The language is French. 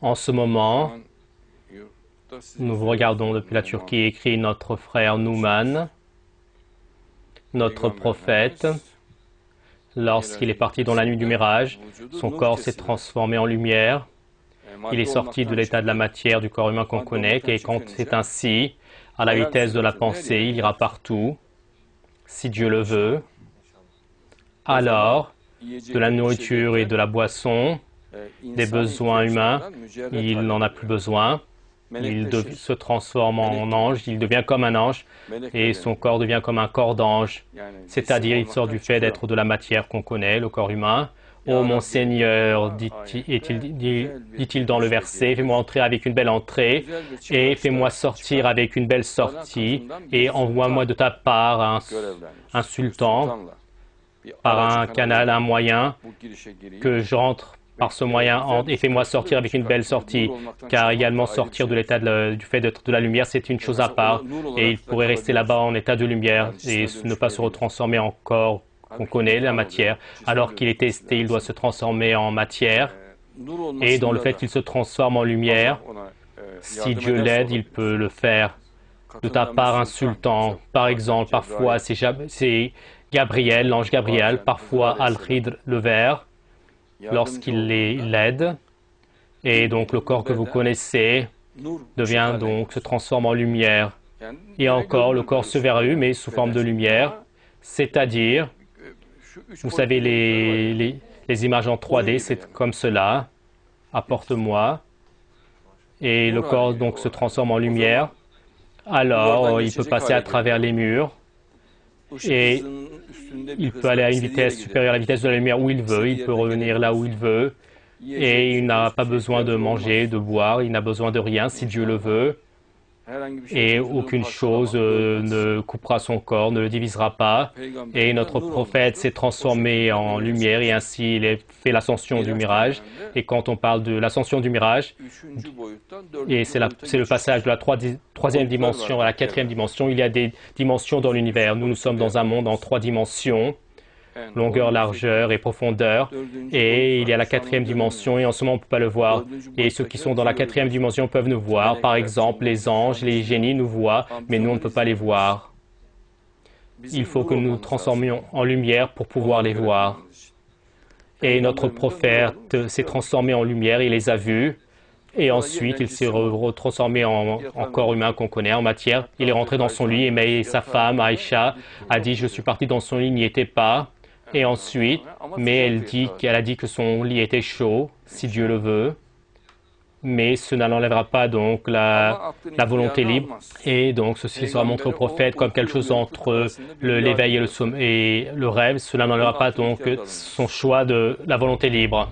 En ce moment, nous vous regardons depuis la Turquie, écrit notre frère Numan, notre prophète. Lorsqu'il est parti dans la nuit du Mérage, son corps s'est transformé en lumière. Il est sorti de l'état de la matière du corps humain qu'on connaît, et quand c'est ainsi, à la vitesse de la pensée, il ira partout, si Dieu le veut. Alors, de la nourriture et de la boisson, des besoins humains, il n'en a plus besoin. Il se transforme en ange, il devient comme un ange, et son corps devient comme un corps d'ange. C'est-à-dire, il sort du fait d'être de la matière qu'on connaît, le corps humain. Ô mon Seigneur, dit-il dans le verset, fais-moi entrer avec une belle entrée, et fais-moi sortir avec une belle sortie, et envoie-moi de ta part un sultan, par un canal, un moyen, que j'entre par ce moyen, et fais-moi sortir avec une belle sortie, car également sortir de l'état du fait d'être de la lumière, c'est une chose à part, et il pourrait rester là-bas en état de lumière, et ne pas se retransformer en corps qu'on connaît, la matière. Alors qu'il est testé, il doit se transformer en matière, et dans le fait qu'il se transforme en lumière, si Dieu l'aide, il peut le faire. De ta part, un sultan, par exemple, parfois c'est Gabriel, l'ange Gabriel, parfois Al-Khidr, le ver, lorsqu'il l'aide, et donc le corps que vous connaissez se transforme en lumière. Et encore, le corps se verra mais sous forme de lumière, c'est-à-dire, vous savez, les images en 3D, c'est comme cela, apporte-moi, et le corps donc se transforme en lumière, alors il peut passer à travers les murs, et il peut aller à une vitesse supérieure à la vitesse de la lumière où il veut, il peut revenir là où il veut, et il n'a pas besoin de manger, de boire, il n'a besoin de rien si Dieu le veut, et aucune chose ne coupera son corps, ne le divisera pas, et notre prophète s'est transformé en lumière, et ainsi il a fait l'ascension du mirage, et quand on parle de l'ascension du mirage, et c'est le passage de la troisième dimension à la quatrième dimension. Il y a des dimensions dans l'univers. Nous sommes dans un monde en 3 dimensions, longueur, largeur et profondeur. Et il y a la quatrième dimension et en ce moment on ne peut pas le voir. Et ceux qui sont dans la quatrième dimension peuvent nous voir. Par exemple, les anges, les génies nous voient, mais nous on ne peut pas les voir. Il faut que nous nous transformions en lumière pour pouvoir les voir. Et notre prophète s'est transformé en lumière, il les a vus. Et ensuite, il s'est retransformé en corps humain qu'on connaît, en matière. Il est rentré dans son lit et sa femme, Aïcha, a dit « Je suis parti dans son lit, il n'y était pas. » Et ensuite, elle a dit que son lit était chaud, si Dieu le veut. Mais cela n'enlèvera pas donc la volonté libre. Et donc, ceci sera montré au prophète comme quelque chose entre l'éveil et le rêve. Cela n'enlèvera pas donc son choix de la volonté libre.